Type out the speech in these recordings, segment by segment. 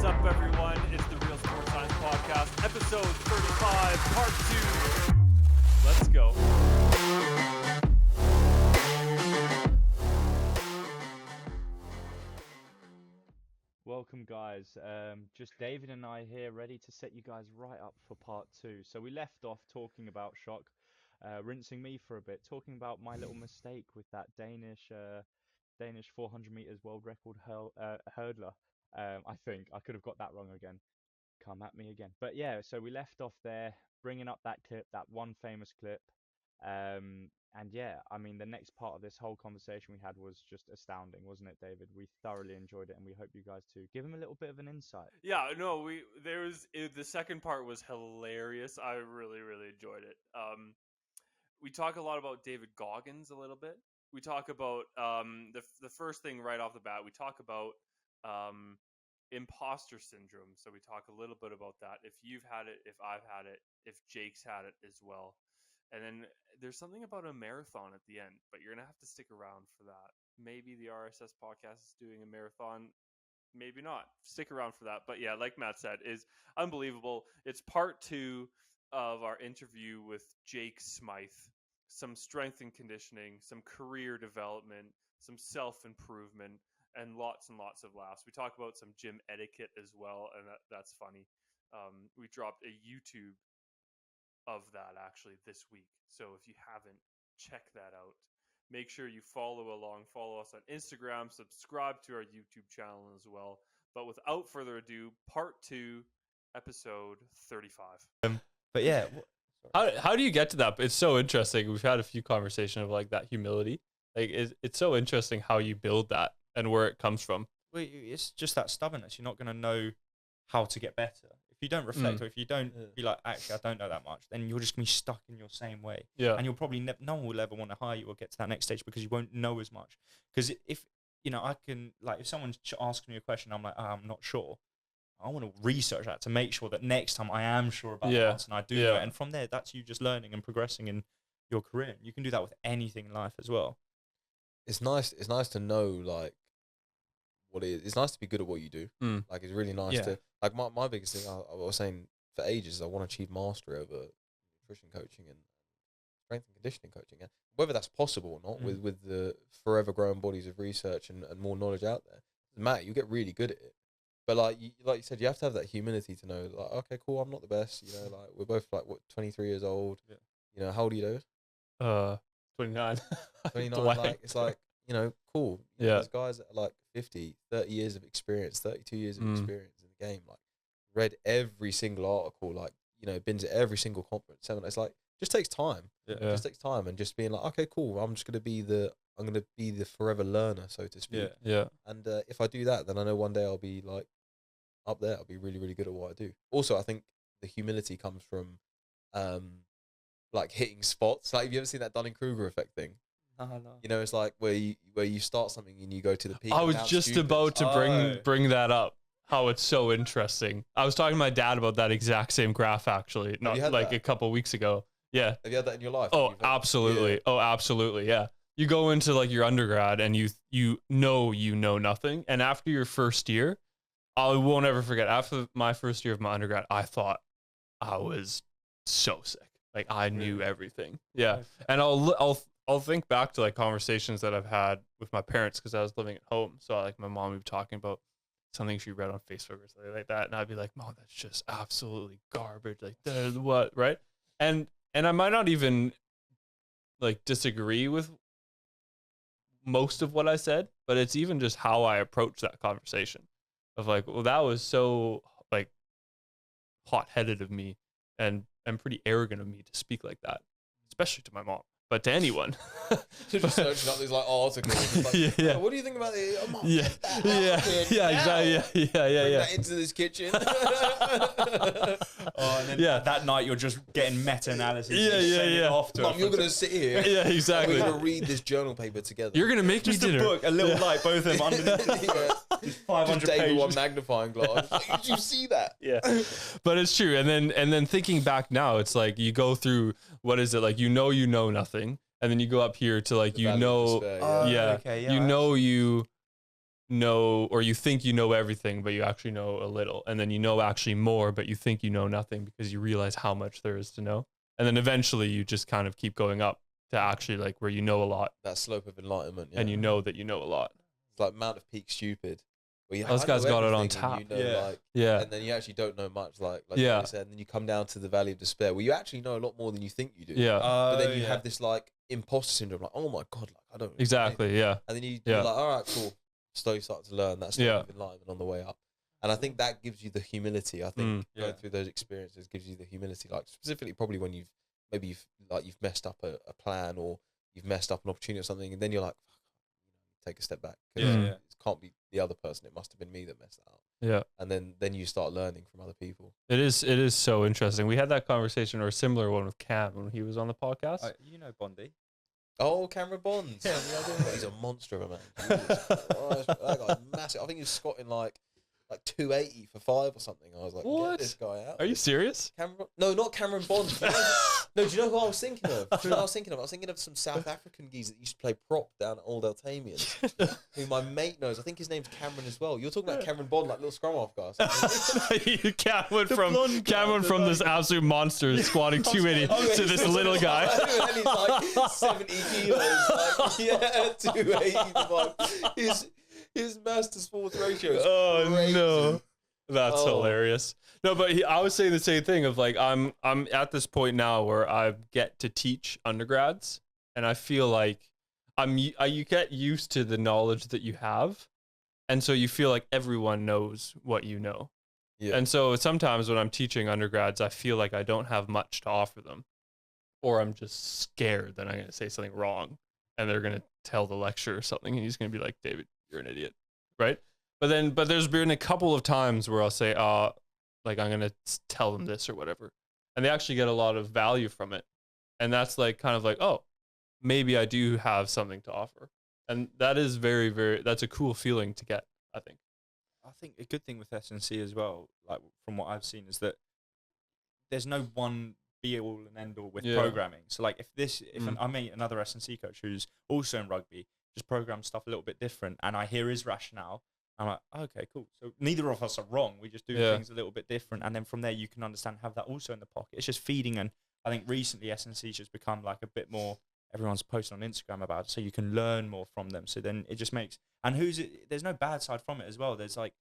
What's up, everyone? It's the Real Sports Science Podcast, episode 35, part 2. Let's go. Welcome, guys. Just David and I here, ready to set you guys right up for part 2. So we left off talking about shock, rinsing me for a bit, talking about my little mistake with that Danish 400 meters world record hurdler. I think I could have got that wrong again. Come at me again. But yeah, so we left off there, bringing up that clip, that one famous clip. And yeah, I mean, the next part of this whole conversation we had was just astounding, wasn't it, David? We thoroughly enjoyed it, and we hope you guys too. Give him a little bit of an insight. Yeah, no, the second part was hilarious. I really enjoyed it. We talk a lot about David Goggins a little bit. We talk about the first thing right off the bat. We talk about imposter syndrome. So we talk a little bit about that. If you've had it, if I've had it, if Jake's had it as well. And then there's something about a marathon at the end, but you're going to have to stick around for that. Maybe the RSS podcast is doing a marathon. Maybe not. Stick around for that. But yeah, like Matt said, is unbelievable. It's part 2 of our interview with Jake Smythe. Some strength and conditioning, some career development, some self-improvement, and lots of laughs. We talk about some gym etiquette as well, and that's funny. We dropped a YouTube of that actually this week. So if you haven't, check that out. Make sure you follow along, follow us on Instagram, subscribe to our YouTube channel as well. But without further ado, part 2, episode 35. But yeah, how do you get to that? It's so interesting. We've had a few conversations of like that humility. Like it's so interesting how you build that and where it comes from. well, it's just that stubbornness. You're not going to know how to get better. If you don't reflect or if you don't be like, actually, I don't know that much, then you're just going to be stuck in your same way. Yeah. And you'll probably, no one will ever want to hire you or get to that next stage because you won't know as much. Because if, you know, I can, like, if someone asks me a question, I'm like, I'm not sure. I want to research that to make sure that next time I am sure about the answer and I do know it. And from there, that's you just learning and progressing in your career. You can do that with anything in life as well. It's nice to know, like, what it is. It's nice to be good at what you do. Like, it's really nice to, like, my biggest thing, I was saying for ages, is I want to achieve mastery over nutrition coaching and strength and conditioning coaching. And whether that's possible or not, with the forever growing bodies of research and more knowledge out there, doesn't matter. You get really good at it. But like you said, you have to have that humility to know, like, okay, cool, I'm not the best. You know, like, we're both like 23 years old. Yeah. You know, how old are you, David? 29. 29. Like, it's like, you know, cool. You know, there's guys that are like 50, 30 years of experience, 32 years of experience in the game. Like, read every single article. Like, you know, been to every single conference. It's like, just takes time. It just takes time, and just being like, okay, cool. I'm gonna be the forever learner, so to speak. Yeah. And if I do that, then I know one day I'll be like up there. I'll be really good at what I do. Also, I think the humility comes from like hitting spots. Like, have you ever seen that Dunning-Kruger effect thing? No. You know, it's like where you start something and you go to the peak. I was just about to bring that up. How it's so interesting. I was talking to my dad about that exact same graph actually, not like a couple weeks ago. Yeah. Have you had that in your life? Oh, absolutely. Yeah. Oh, absolutely. Yeah. You go into like your undergrad and you know nothing. And after your first year, I won't ever forget. After my first year of my undergrad, I thought I was so sick. Like, I knew everything. Yeah. And I'll think back to like conversations that I've had with my parents because I was living at home. So like my mom would be talking about something she read on Facebook or something like that, and I'd be like, "Mom, that's just absolutely garbage." Like, what, right? And I might not even like disagree with most of what I said, but it's even just how I approach that conversation of like, well, that was so like hot-headed of me and pretty arrogant of me to speak like that, especially to my mom. But to anyone, just searching up these like articles. Like, yeah. What do you think about the? Oh, yeah, exactly. Yeah. That into this kitchen. And then that night you're just getting meta-analysis. Mom, you're gonna sit here. Yeah, exactly. We're gonna read this journal paper together. You're gonna make just me dinner. A book, a little light, both of them underneath. Just 500 David pages. one magnifying glass. Like, did you see that? Yeah, but it's true. And then thinking back now, it's like you go through what is it like? You know nothing, and then you go up here to like you know know, or you think you know everything, but you actually know a little, and then you know actually more, but you think you know nothing because you realize how much there is to know, and then eventually you just kind of keep going up to actually like where you know a lot, That slope of enlightenment, yeah. and you know that you know a lot. It's like Mount of Peak Stupid. Where Those guys got it on top. And you know, like, Yeah. and then you actually don't know much, like Yeah. you said, and then you come down to the Valley of Despair, where you actually know a lot more than you think you do. Yeah. But then you have this like imposter syndrome, like, oh my god, like I don't know Exactly. anything. Yeah. And then you're Yeah. like, all right, cool. Slowly start to learn that slope of enlightenment on the way up. And I think that gives you the humility. I think going through those experiences gives you the humility, like specifically probably when you've messed up a plan, or you've messed up an opportunity or something, and then you're like, take a step back. It can't be the other person. It must have been me that messed that up. Yeah. And then you start learning from other people. It is so interesting. We had that conversation, or a similar one, with Cam when he was on the podcast. You know Bondi. Oh, Cameron Bonds. Yeah, he's a monster of a man. That guy's massive. I think he was squatting like 280 for 5 or something. I was like, what? Get this guy out. Are you serious? No, not Cameron Bonds. No, do you know who I was thinking of? I was thinking of some South African geezer that used to play prop down at Old Altamians, who my mate knows. I think his name's Cameron as well. You're talking about Cameron Bond, like little scrum half guy. Cameron from this absolute monster squatting 280 to this little guy. And he's like 70 kilos. Like, yeah, 280. His master sports ratio is crazy. No. That's hilarious. No, but I was saying the same thing of like, I'm at this point now where I get to teach undergrads, and I feel like you get used to the knowledge that you have, and so you feel like everyone knows what you know. Yeah. And so sometimes when I'm teaching undergrads, I feel like I don't have much to offer them, or I'm just scared that I'm going to say something wrong, and they're going to tell the lecturer or something, and he's going to be like, David, you're an idiot, right? But there's been a couple of times where I'll say, like, I'm going to tell them this or whatever, and they actually get a lot of value from it. And that's like, kind of like, oh, maybe I do have something to offer. And that is very, very, that's a cool feeling to get, I think. I think a good thing with S&C as well, like from what I've seen, is that there's no one be all and end all with programming. So like if I meet another S&C coach who's also in rugby, just programs stuff a little bit different, and I hear his rationale, I'm like, okay, cool. So neither of us are wrong. We just do things a little bit different. And then from there, you can understand, have that also in the pocket. It's just feeding. And I think recently S&C's just become like a bit more, everyone's posting on Instagram about it, so you can learn more from them. So then it just makes, and there's no bad side from it as well. There's like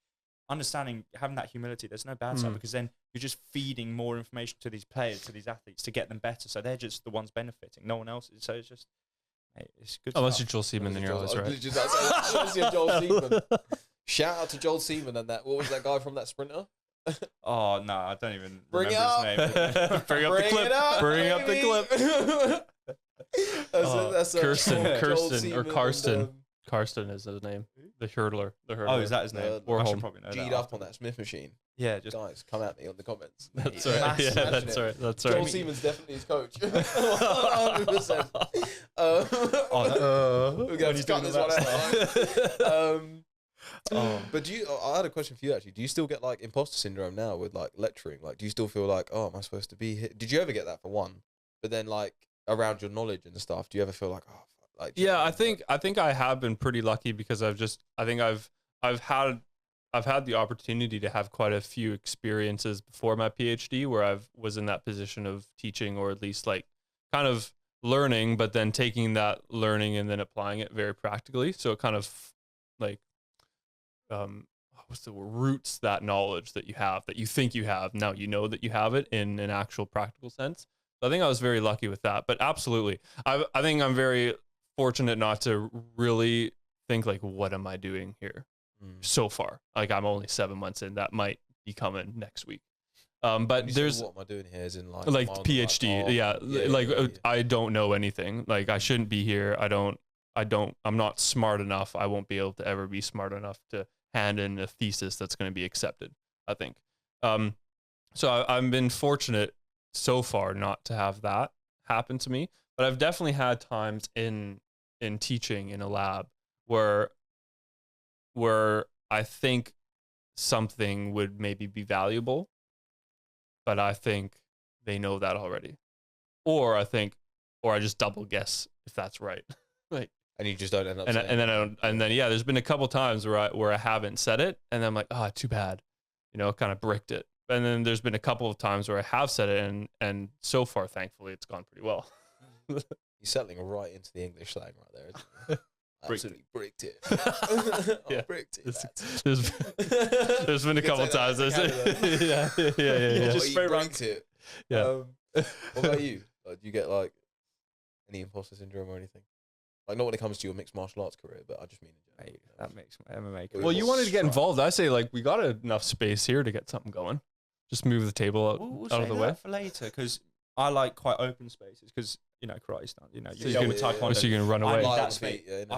understanding, having that humility. There's no bad side, because then you're just feeding more information to these players, to these athletes, to get them better. So they're just the ones benefiting. No one else is. So it's just, it's good. Unless you're Joel Seaman, then you're always right. Unless you're Joel Seaman. Shout out to Joel Seaman and that. What was that guy from that sprinter? Oh no, I don't even remember his name. Bring up the clip. Bring up the clip. Karsten. Karsten is his name. The hurdler. Oh, is that his name? I should probably know G'd up on that Smith machine. Yeah, just guys, come at me on the comments. That's right. Yeah, that's right. That's right. Joel Seaman's definitely his coach. 100%. We're going to cut this one out. But I had a question for you actually. Do you still get like imposter syndrome now with like lecturing? Like, do you still feel like, oh, am I supposed to be here? Did you ever get that for one? But then like around your knowledge and stuff, do you ever feel like, oh, like? Yeah, I think I have been pretty lucky because I've had the opportunity to have quite a few experiences before my PhD where I was in that position of teaching, or at least like kind of learning, but then taking that learning and then applying it very practically. So it kind of like, roots that knowledge that you have, that you think you have. Now you know that you have it in an actual practical sense. So I think I was very lucky with that. But absolutely, I think I'm very fortunate not to really think like, what am I doing here so far? Like, I'm only 7 months in. That might be coming next week. But there's, what am I doing here is in like PhD. I don't know anything. Like, I shouldn't be here. I'm not smart enough. I won't be able to ever be smart enough to hand in a thesis that's going to be accepted, I think. So I've been fortunate so far not to have that happen to me, but I've definitely had times in teaching in a lab where I think something would maybe be valuable, but I think they know that already. Or I just double guess if that's right. Like, And you just don't end up and saying and then it. I don't, and then yeah, there's been a couple times where I haven't said it, and I'm like, oh, too bad, you know, kind of bricked it. And then there's been a couple of times where I have said it, and so far, thankfully, it's gone pretty well. You're settling right into the English slang right there, isn't it? Absolutely bricked it. Yeah. Bricked it. There's been a couple Take that times. back to Canada. Yeah. Just straight around. bricked it. Yeah. What about you? Like, do you get like any imposter syndrome or anything? Like, not when it comes to your mixed martial arts career, but I just mean in general. Mate, that makes my MMA. Well, Well, you wanted to get Right. involved. I say, like, we got enough space here to get something going. Just move the table out, We'll out of save the way. that for later because I like quite open spaces because you know karate style. You know, So you you're go with gonna- taekwondo. So you're gonna run I away. need Light that on space. feet, yeah, no,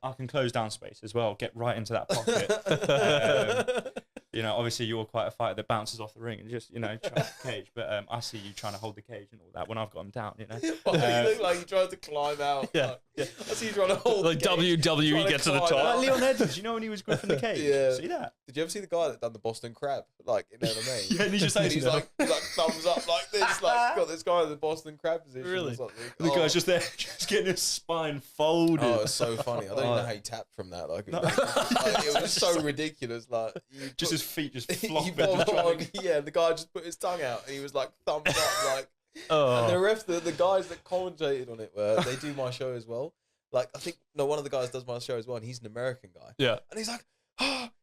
I can close down space as well. Get right into that pocket. You know, obviously you're quite a fighter that bounces off the ring and just, you know, try the cage. But I see you trying to hold the cage and all that when I've got him down, you know. You look like you tried to climb out. Yeah. Like, I see you trying to hold Like the cage, WWE trying get to the climb top. out. Like Leon Edwards, you know when he was gripping the cage? Yeah. See that? Did you ever see the guy that done the Boston Crab, like in MMA? Yeah, and he's just And like, he's like thumbs up like this, like got this guy in the Boston Crab position Really? or something. the guy's just there, just getting his spine folded. Oh, it's so funny. I don't even know how he tapped from that. Like, No. it was so ridiculous. Like, Just his feet just he flopping. bobbed just trying on, to- yeah, the guy just put his tongue out and he was like thumbs up, like. Oh. And the ref, the guys that commentated on it, they do my show as well. Like, I think one of the guys does my show as well, and he's an American guy. Yeah. And he's like,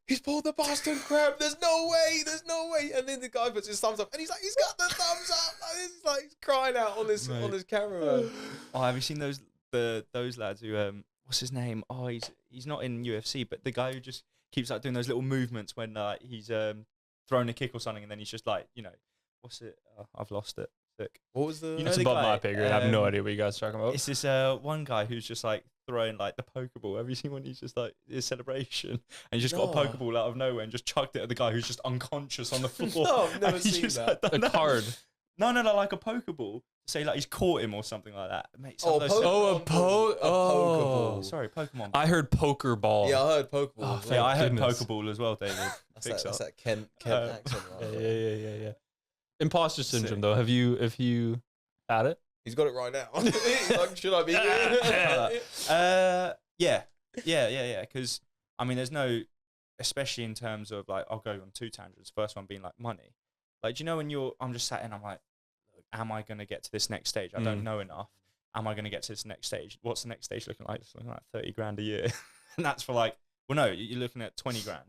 he's pulled the Boston Crab. There's no way. And then the guy puts his thumbs up, and he's like, he's got the thumbs up. Like, he's like, he's crying out on his camera. Man. Oh, have you seen those lads who what's his name? Oh, he's not in UFC, but the guy who just keeps like doing those little movements when he's throwing a kick or something, and then he's just like, you know, what's it? I've lost it. Sick. What was the? You know It's the above guy, my pay grade. I have no idea what you guys are talking about. It's this one guy who's just like throwing like the Pokeball. Have you seen when he's just like his celebration and he just got a No. Pokeball out of nowhere and just chucked it at the guy who's just unconscious on the floor? No, I've never And he seen just, that. like, A done that. card. No, like a Pokeball. Say like he's caught him or something like that. Mate, some Oh, of those- Pokeball. sorry, Pokemon. I heard poker ball. Yeah, I heard Pokeball. Oh, as Yeah, well. I heard goodness. Pokeball as well, David. That's Fix that up. Kent accent. Yeah, Right? yeah. Imposter syndrome, though. Have you had it? He's got it right now. He's like, should I be here? Yeah. Because I mean, there's no, especially in terms of like, I'll go on two tangents. First one being like money. Like, do you know when I'm just sat in, I'm like, am I gonna get to this next stage? I don't know enough. Am I gonna get to this next stage? What's the next stage looking like? It's looking like 30 grand a year, and that's for like, well, no, you're looking at 20 grand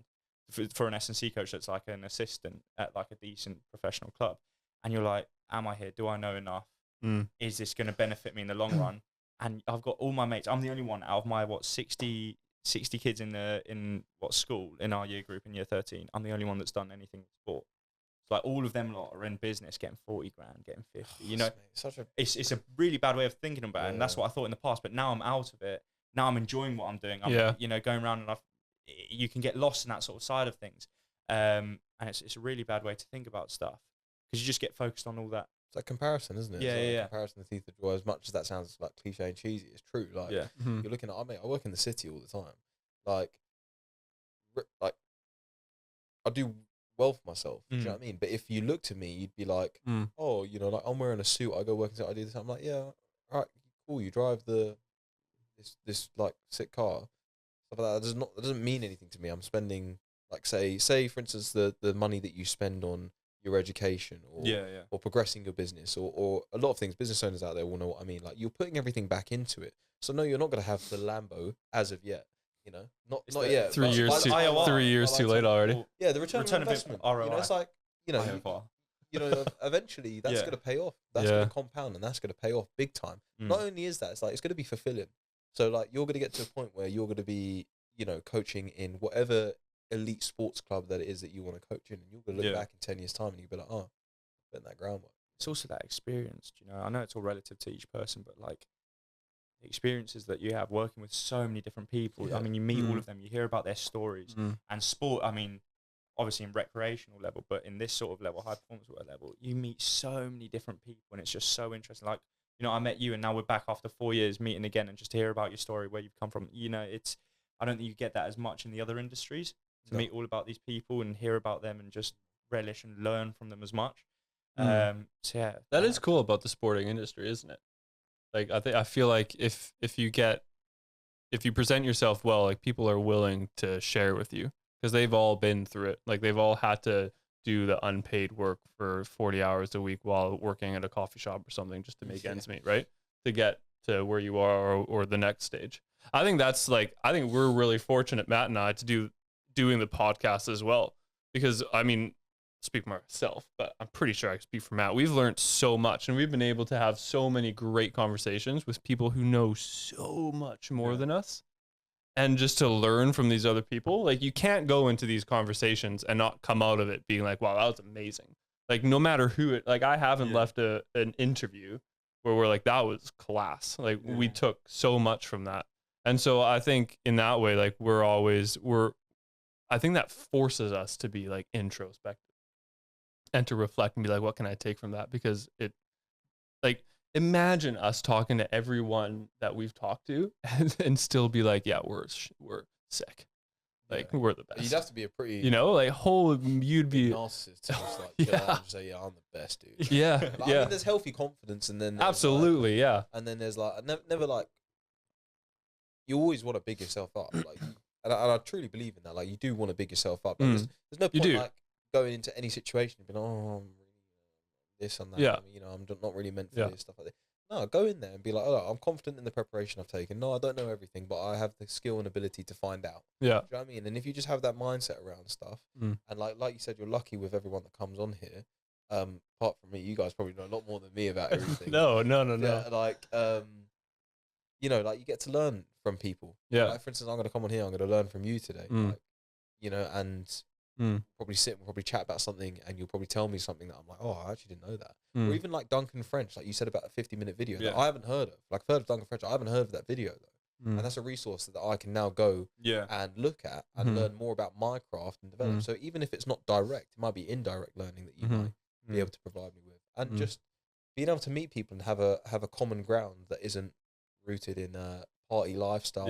for an S&C coach that's like an assistant at like a decent professional club, and you're like, am I here? Do I know enough? Is this going to benefit me in the long run? And I've got all my mates. I'm the only one out of my 60 kids in school in our year group in year 13. I'm the only one that's done anything with sport. It's like all of them lot are in business, getting 40 grand, getting 50. You know, it's a really bad way of thinking about it, and that's what I thought in the past. But now I'm out of it. Now I'm enjoying what I'm doing. I'm you know, going around and you can get lost in that sort of side of things, and it's a really bad way to think about stuff because you just get focused on all that. It's like comparison, isn't it? Yeah, It's like yeah. Comparison, the thief of joy. As much as that sounds like cliche and cheesy, it's true. Like, Yeah. you're looking at. I work in the city all the time. Like I do well for myself. Do you know what I mean? But if you looked at me, you'd be like, oh, you know, like I'm wearing a suit. I go work and I do this. I'm like, yeah, all right, cool. You drive this like sick car. Stuff like that. That doesn't mean anything to me. I'm spending like say for instance the money that you spend on your education or progressing your business or a lot of things. Business owners out there will know what I mean. Like, you're putting everything back into it. So no, you're not going to have the Lambo as of yet. You know, not yet. 3 but years too late already. Yeah, the return of investment. You know, it's like, you know, eventually that's going to pay off. That's going to compound and that's going to pay off big time. Not only is that, it's like, it's going to be fulfilling. So like, you're going to get to a point where you're going to be, you know, coaching in whatever elite sports club that it is that you want to coach in, and you're going to look back in 10 years time and you'll be like, oh, put that groundwork. It's also that experience, you know. I know it's all relative to each person, but like the experiences that you have working with so many different people. Yeah. I mean, you meet all of them, you hear about their stories, and sport. I mean, obviously in recreational level, but in this sort of level, high performance level, you meet so many different people, and it's just so interesting. Like, you know, I met you, and now we're back after 4 years meeting again, and just to hear about your story, where you've come from. You know, I don't think you get that as much in the other industries. To meet all about these people and hear about them and just relish and learn from them as much. So yeah, That is cool about the sporting industry, isn't it? Like, I feel like if you get if you present yourself well, like people are willing to share with you because they've all been through it. Like they've all had to do the unpaid work for 40 hours a week while working at a coffee shop or something just to make ends meet, right? To get to where you are or the next stage. I think that's like, I think we're really fortunate, Matt and I, to doing the podcast as well. Because I mean, speak for myself, but I'm pretty sure I can speak for Matt. We've learned so much and we've been able to have so many great conversations with people who know so much more than us. And just to learn from these other people, like you can't go into these conversations and not come out of it being like, wow, that was amazing. Like no matter who it, like I haven't left an interview where we're like, that was class. Like we took so much from that. And so I think in that way, like I think that forces us to be like introspective and to reflect and be like, what can I take from that? Because it, like, imagine us talking to everyone that we've talked to and still be like, yeah, we're sick. Like we're the best. You'd have to be a pretty, you know, like you'd be narcissist to just like chill out and say, yeah, I'm the best, dude. Yeah, like, I mean, there's healthy confidence, and then absolutely, like, and then there's like never like, you always want to big yourself up, like, and I truly believe in that. Like you do want to big yourself up. Like, there's no point like going into any situation and being, oh, I'm this and that. Yeah. You know, I'm not really meant for this stuff like that. No, go in there and be like, oh, I'm confident in the preparation I've taken. No, I don't know everything, but I have the skill and ability to find out. Yeah. Do you know what I mean? And if you just have that mindset around stuff, and like you said, you're lucky with everyone that comes on here. Apart from me, you guys probably know a lot more than me about everything. No. Yeah, like, you know, like you get to learn from people. Yeah. Like for instance, I'm going to come on here. I'm going to learn from you today. Like, you know, and probably sit and probably chat about something, and you'll probably tell me something that I'm like, oh, I actually didn't know that. Or even like Duncan French, like you said about a 50-minute video that I haven't heard of. Like I've heard of Duncan French, I haven't heard of that video though. And that's a resource that I can now go and look at and learn more about my craft and develop. So even if it's not direct, it might be indirect learning that you might be able to provide me with. And just being able to meet people and have a common ground that isn't rooted in party lifestyle,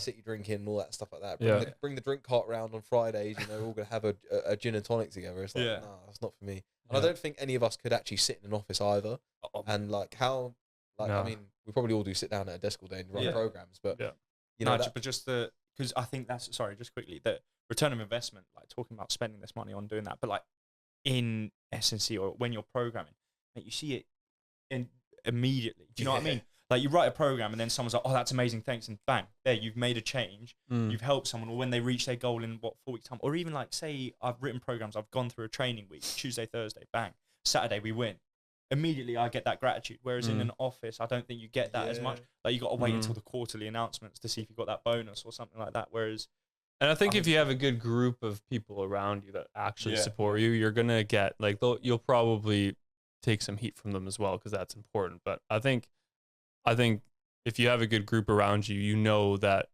city drinking and all that stuff like that. Bring the drink cart round on Fridays, you know, we're all going to have a gin and tonic together. It's like, no, that's not for me. And I don't think any of us could actually sit in an office either. And like how, like, I mean, we probably all do sit down at a desk all day and run programs, but you know, but just because I think that's, sorry, just quickly, the return of investment, like talking about spending this money on doing that, but like in S&C or when you're programming, like, you see it immediately. Do you know what I mean? Like you write a program and then someone's like, oh, that's amazing, thanks. And bang, there, you've made a change. You've helped someone, or when they reach their goal in 4 weeks time, or even like say I've written programs, I've gone through a training week, Tuesday, Thursday, bang, Saturday we win. Immediately I get that gratitude. Whereas in an office, I don't think you get that as much. Like you got to wait until the quarterly announcements to see if you got that bonus or something like that. Whereas, and I think if you have a good group of people around you that actually support you, you're going to get like, you'll probably take some heat from them as well, because that's important. But I think if you have a good group around you, you know that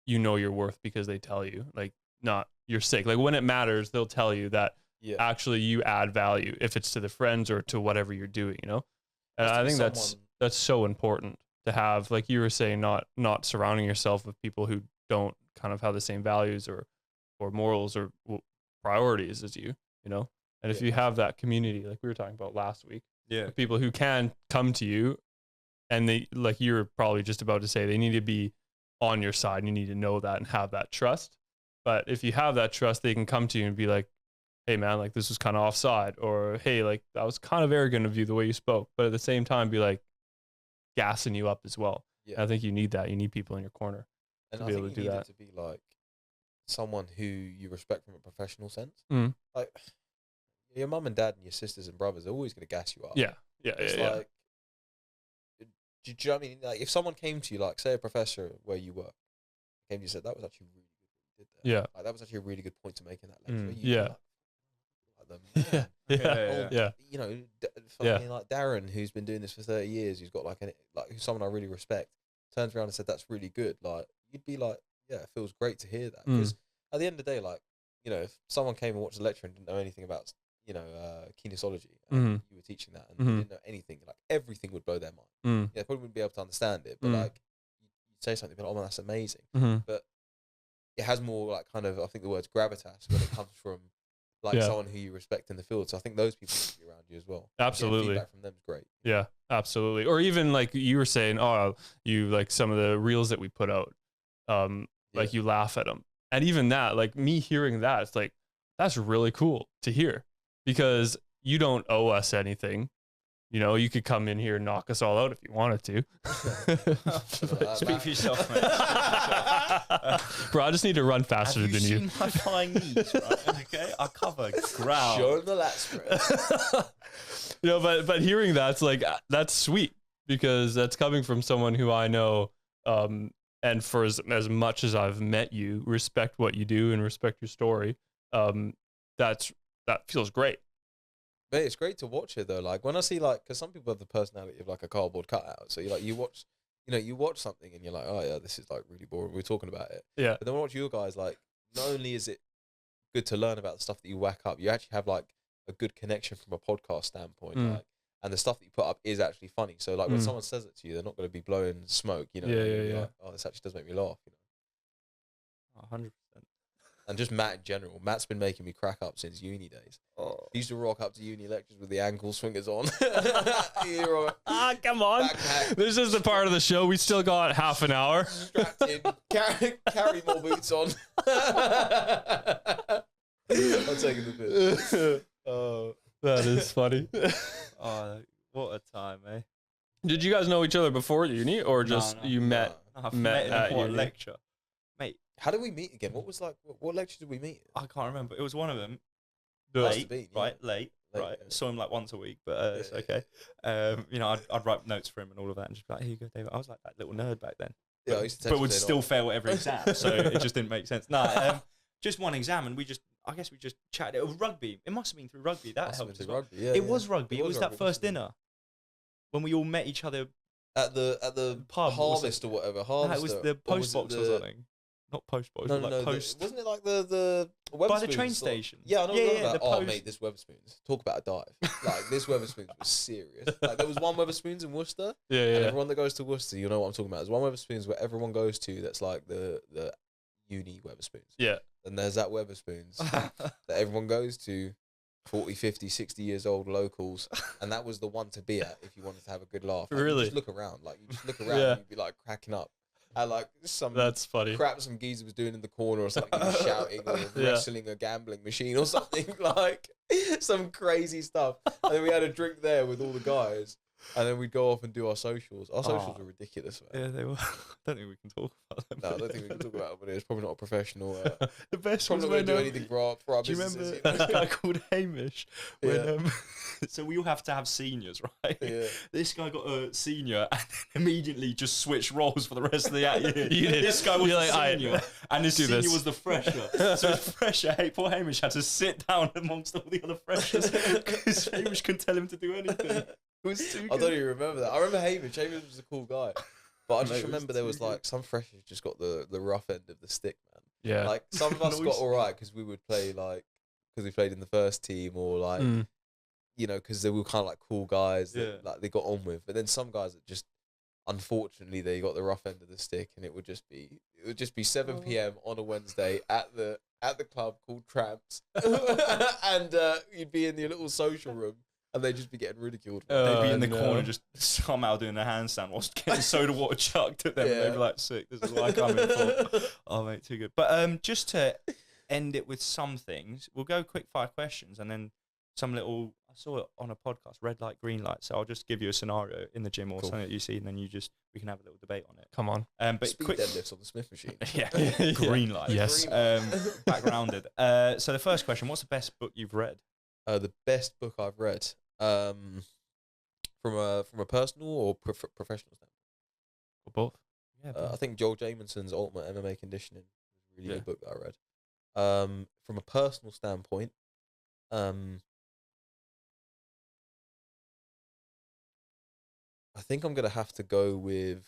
you know your worth because they tell you, like, not you're sick. Like when it matters, they'll tell you that actually you add value, if it's to the friends or to whatever you're doing, you know? And I think that's so important to have, like you were saying, not surrounding yourself with people who don't kind of have the same values or morals or priorities as you know? And if you have that community, like we were talking about last week, people who can come to you, and they, like you were probably just about to say, they need to be on your side, and you need to know that and have that trust. But if you have that trust, they can come to you and be like, hey man, like this was kind of offside, or hey, like that was kind of arrogant of you the way you spoke, but at the same time be like gassing you up as well. I think you need that. You need people in your corner to be able to do that. To be like someone who you respect from a professional sense. Like your mum and dad and your sisters and brothers are always going to gas you up. It's like, do you know what I mean? Like if someone came to you, like say a professor where you work, came to you and said, that was actually really good what you did there. Like that was actually a really good point to make in that lecture. You know, fucking like Darren, who's been doing this for 30 years, who's got like who's someone I really respect, turns around and said that's really good. Like you'd be like, yeah, it feels great to hear that, because at the end of the day, like, you know, if someone came and watched the lecture and didn't know anything about, you know, kinesiology, and you were teaching that and didn't know anything, like everything would blow their mind. They probably wouldn't be able to understand it, but like you'd say something, but oh man, that's amazing. But it has more like kind of, I think the word's gravitas when it comes from like someone who you respect in the field. So I think those people need to be around you as well. Absolutely. Feedback from them is great. Yeah, absolutely. Or even like you were saying, oh, you like some of the reels that we put out, like you laugh at them. And even that, like me hearing that, it's like, that's really cool to hear, because you don't owe us anything. You know, you could come in here and knock us all out if you wanted to. Speak for yourself, mate. Bro, I just need to run faster Have than you you. seen my flying knees, right? Okay, I cover ground. Show him the lat spread. You know, but hearing that's like, that's sweet, because that's coming from someone who I know, and for as much as I've met you, respect what you do and respect your story. That feels great. Mate, it's great to watch it though. Like when I see because some people have the personality of like a cardboard cutout. So you watch something and you're like, oh yeah, this is like really boring. We're talking about it. Yeah. But then when I watch you guys, like not only is it good to learn about the stuff that you whack up, you actually have like a good connection from a podcast standpoint. Like, and the stuff that you put up is actually funny. So like when someone says it to you, they're not going to be blowing smoke. You know. Yeah. Like, oh, this actually does make me laugh. You know. 100%. And just Matt in general. Matt's been making me crack up since uni days. He used to rock up to uni lectures with the ankle swingers on. Come on. Backpack. This is the part of the show. We still got half an hour. Strapped in. Carry more boots on. I'm taking the piss. Oh, that is funny. Oh, what a time, eh? Did you guys know each other before uni, or just No. you met? I've Met met at in what uni. lecture? Mate, How did we meet again? What lecture did we meet? I can't remember. It was one of them. Must Late, have been, yeah. right? Late, Late, right? yeah. Saw him like once a week, but it's Yeah, okay. You know, I'd write notes for him and all of that, and just be like, "Here you go, David." I was like that little nerd back then. Yeah, I used to text but you would saying, still "Oh." fail every exam, so it just didn't make sense. No, just one exam, and I guess we just chatted. It was rugby. It must have been through rugby. That Must have helped been as well. rugby. Yeah, It yeah. was rugby. It was that rugby, first must have been. dinner when we all met each other. At the Pub, Harvest or whatever. No, Harvest. it was the post box or something. Not post box, No, but no, like no. post. Wasn't it like the By the Wetherspoons train sort of- station. Yeah, I know. Yeah, Yeah, yeah, the oh, post- mate, this Wetherspoons. Talk about a dive. Like this Wetherspoons was serious. Like there was one Wetherspoons in Worcester, Yeah, and yeah. everyone that goes to Worcester, you know what I'm talking about. There's one Wetherspoons where everyone goes to. That's like the uni Wetherspoons. Yeah. And there's that Wetherspoons that everyone goes to. 40, 50, 60 years old locals, and that was the one to be at if you wanted to have a good laugh. Like, Really? You just look around, like you just look around, Yeah. and you'd be like cracking up at like some That's funny. crap some geezer was doing in the corner or something, he was shouting or Yeah. wrestling a gambling machine or something, like some crazy stuff. And then we had a drink there with all the guys, and then we'd go off and do our socials. Our socials were ridiculous, man. Yeah, they were. I don't think we can talk about them. No, I don't think we can talk about it, but it's probably not a professional. The best Probably was not going to do when anything for our do you businesses. remember this guy called Hamish? When, Yeah. So we all have to have seniors, right? Yeah. This guy got a senior and then immediately just switched roles for the rest of the year. You did. This guy was You're the like, senior and his do senior this. was the fresher. So his fresher, poor Hamish, had to sit down amongst all the other freshers because Hamish couldn't tell him to do anything. It was too I good. don't even remember that. I remember Hamish. Hamish was a cool guy. But I Mate, just it was remember there too was good. like some freshers just got the rough end of the stick, man. Yeah. Like some of us got Noise. all right because we would play like because we played in the first team or like Mm. you know because they were kind of like cool guys that Yeah. like they got on with. But then some guys that just unfortunately they got the rough end of the stick and it would just be 7 p.m. on a Wednesday at the club called Tramps, and you'd be in your little social room and they'd just be getting ridiculed. They'd be in the no. corner just somehow doing a handstand whilst getting soda water chucked at them. And they'd Yeah. be like, sick, this is what I come in for. Oh, mate, too good. But just to end it with some things, we'll go quick fire questions and then some little, I saw it on a podcast, red light, green light. So I'll just give you a scenario in the gym or Cool. something that you see and then we can have a little debate on it. Come on. But Speed quick, deadlifts on the Smith machine. yeah, green light. Yes. Backgrounded. So the first question, what's the best book you've read? The best book I've read, from a personal or professional standpoint. Or both? Yeah, I think Joel Jamieson's Ultimate MMA Conditioning was a really Yeah. good book that I read. From a personal standpoint, I think I'm gonna have to go with.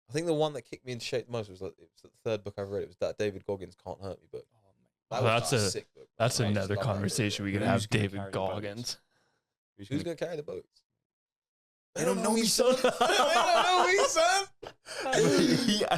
I think the one that kicked me into shape the most was it was the third book I've read. It was that David Goggins Can't Hurt Me book. Oh, was that's like a- sick book. That's I just another love that book. conversation we could Who's have. gonna David carry the boats? Goggins. Who's gonna carry the boats? They don't know me, son. They don't know me, son.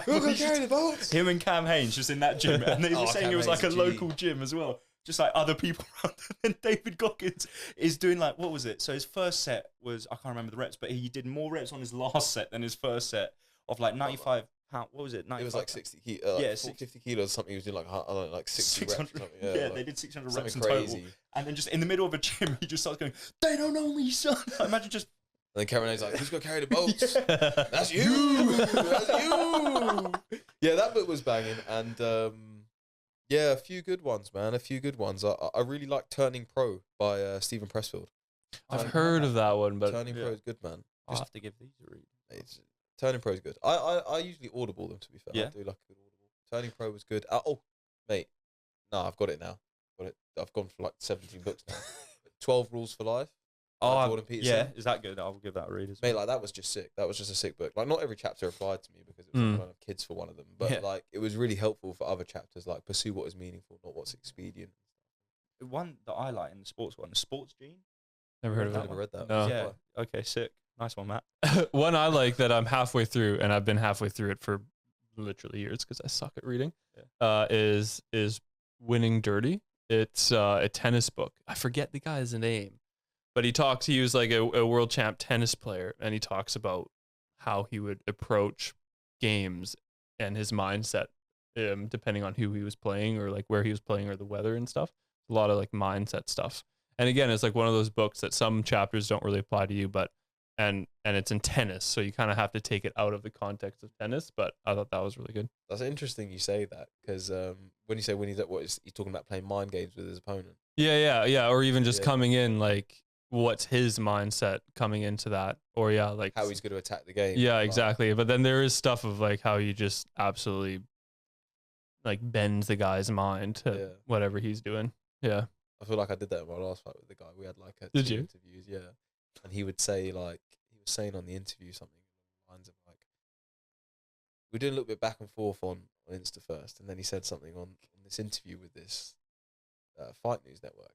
Who's gonna carry the boats? Him and Cam Haynes just in that gym, and they were Oh, saying Cam it was like a Haynes is G. local gym as well, just like other people around. And David Goggins is doing like, what was it? So his first set was, I can't remember the reps, but he did more reps on his last set than his first set of like 95 What was it? It was like 60 kilos. Yeah, Like 50 kilos or something. He was doing like, I don't know, like 60 reps or something. Yeah, like, they did 600 something reps in crazy. total. And then just in the middle of a gym, he just starts going, "They don't know me, son." Imagine just. And then Karena's like, "Who's gonna carry the boats?" Yeah. That's you. That's you. Yeah, that book was banging, and yeah, a few good ones, man. A few good ones. I really like Turning Pro by Stephen Pressfield. I've heard of that one, but Turning Pro is good, man. Just have to give these a read. Turning Pro is good. I usually audible them, to be fair. Yeah. I do like a good audible. Turning Pro was good. Oh, mate. No, I've got it now. I've gone for like 17 books now. 12 Rules for Life. by Jordan Peterson. Yeah, is that good? I'll give that a read as well. Mate, like that was just sick. That was just a sick book. Like not every chapter applied to me because it was like, I don't have kids for one of them, but like it was really helpful for other chapters. Like pursue what is meaningful, not what's expedient. The one that I like in the sports one, the Sports Gene. Never heard of I've it. never read that. No. Yeah. Okay, sick. Nice one, Matt. One I like that I'm halfway through, and I've been halfway through it for literally years because I suck at reading. Is Winning Dirty. It's a tennis book. I forget the guy's name, but he was like a world champ tennis player, and he talks about how he would approach games and his mindset, depending on who he was playing or like where he was playing or the weather and stuff. A lot of like mindset stuff. And again, it's like one of those books that some chapters don't really apply to you, but and it's in tennis, so you kind of have to take it out of the context of tennis. But I thought that was really good. That's interesting you say that because when you say when he's talking about playing mind games with his opponent. Yeah. Or even just coming in, like what's his mindset coming into that, or like how he's going to attack the game. Yeah, exactly. But then there is stuff of like how you just absolutely like bends the guy's mind to whatever he's doing. Yeah. I feel like I did that in my last fight with the guy. We had like Did two you? interviews, yeah. And he would say like he was saying on the interview something along the lines of like we're doing a little bit back and forth on Insta first, and then he said something on this interview with this Fight News Network,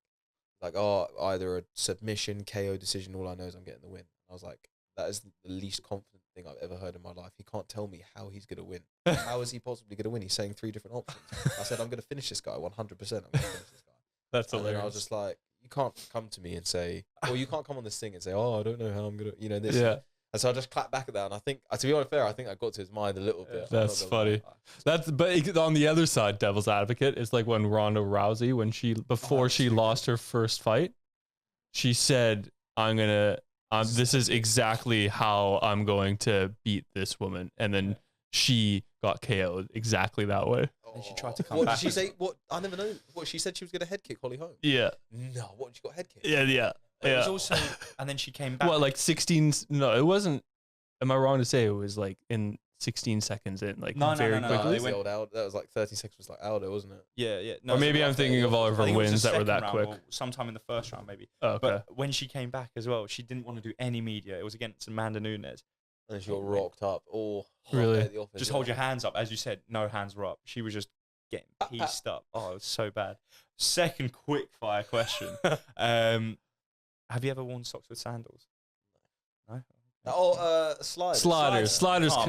like either a submission, KO decision. All I know is I'm getting the win. I was like, that is the least confident thing I've ever heard in my life. He can't tell me how he's gonna win. How is he possibly gonna win? He's saying 3 different options. I said I'm gonna finish this guy 100%. I'm gonna finish this guy. That's and hilarious. then I was just like, you can't come to me and say, or you can't come on this thing and say, oh, I don't know how I'm gonna, this. Yeah. And so I just clapped back at that, and I think, to be honest, fair, I think I got to his mind a little bit. That's funny. But on the other side, devil's advocate, it's like when Ronda Rousey, before she lost her first fight, she said, this is exactly how I'm going to beat this woman. And then she got KO'd exactly that way. And she tried to come What back. did she say? What? I never know. What, she said she was going to head kick Holly Holm? Yeah. No, what, she got head kicked? Yeah. It was also, and then she came back. What, like 16? No, it wasn't. Am I wrong to say it was like in 16 seconds in, like very No, quickly? that was Aldo. That was like 30 seconds was like Aldo, wasn't it? Yeah. Or maybe I'm thinking of all of her wins that were that quick. Sometime in the first round, maybe. Oh, okay. But when she came back as well, she didn't want to do any media. It was against Amanda Nunes. And then she got rocked up. Oh, really? at the office, Just hold your hands up. As you said, no hands were up. She was just getting pieced up. Oh, it was so bad. Second quick fire question. Have you ever worn socks with sandals? No? Oh, sliders. Sliders.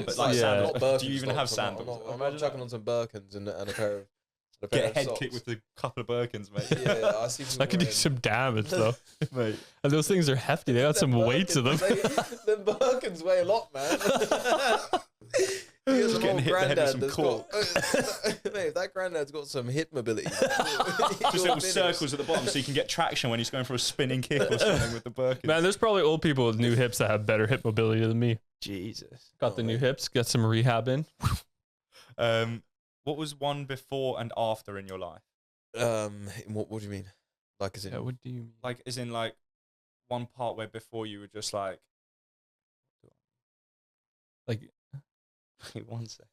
But like yeah. sandals. Not Birkenstocks, Do you even have I'm sandals? not- I'm not chucking on some Birkins and a pair of Get a head socks. kick with a couple of Birkins, mate. Yeah, I see. That could do some damage, though. Mate. And those things are hefty. They got some weight to them. Them Birkins weigh a lot, man. Here's Just getting hit in the head with some cork. Mate, if that granddad's got some hip mobility. Just little circles at the bottom so you can get traction when he's going for a spinning kick or something with the Birkins. Man, there's probably old people with new hips that have better hip mobility than me. Jesus. Got the new hips, got some rehab in. What was one before and after in your life? What do you mean? Like, as in, What do you mean? Like, as in, like, one part where before you were just like... Like, wait 1 second.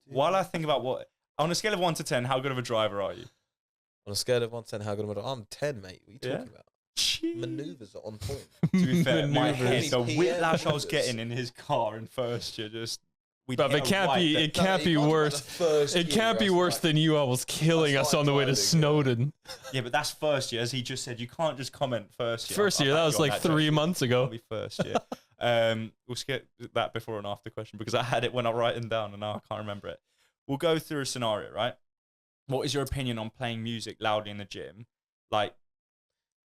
While I think about what... On a scale of 1 to 10, how good of a driver are you? on a scale of 1 to 10, how good am I? I'm 10, mate. What are you talking about? Jeez. Maneuvers are on point. To be fair, my Maneuvers. head, the PM whiplash I was maneuvers. getting in his car in first year, just... but it can't be. It can't be worse. It can't be worse than you almost killing us on the way to Snowdon. Yeah, but that's first year. As he just said, you can't just comment first year. First year, that was like 3 months ago. That'll be first year. We'll skip that before and after question because I had it when I write it down and now I can't remember it. We'll go through a scenario, right? What is your opinion on playing music loudly in the gym? Like,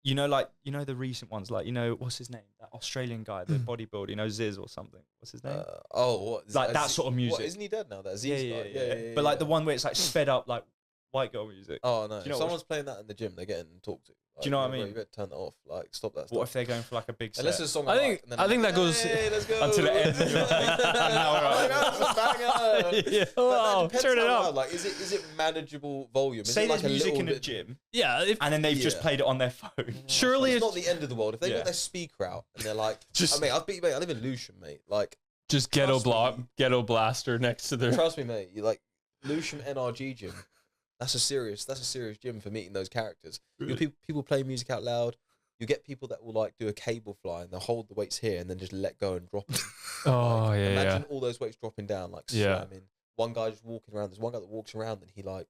you know, like, you know, the recent ones, like, you know, what's his name? That Australian guy, the bodybuilder, you know, Ziz or something. What's his name? What? Like that sort of music. What, isn't he dead now? That Yeah, Aziz yeah, guy. yeah. But like the one where it's like sped up, like white girl music. Oh no! Do you know if someone's playing that in the gym, they're getting talked to. Like, Do you know what I bro, mean? You better turn that off. Like, stop that. What if they're going for like a big set? Unless it's a song I I think- like, and then I I'm think like, that goes hey, let's go until it ends. You're like, now we're out. Yeah, wow, turn it up. Like, is it manageable volume? Is say it like there's music in bit... a gym, Yeah, if, and then they've just Yeah. played it on their phone. surely It's it's not the end of the world. If they Yeah. got their speaker out and they're like, Just- I mean, I live in Lewisham, mate. Like, just Trust me. ghetto blaster next to their. trust me, mate. You like Lewisham NRG gym. That's a serious gym for meeting those characters. You'll people play music out loud. You get people that will like do a cable fly and they'll hold the weights here and then just let go and drop them. Oh Like, yeah, imagine all those weights dropping down, like Yeah. slamming. One guy just walking around. There's one guy that walks around and he's like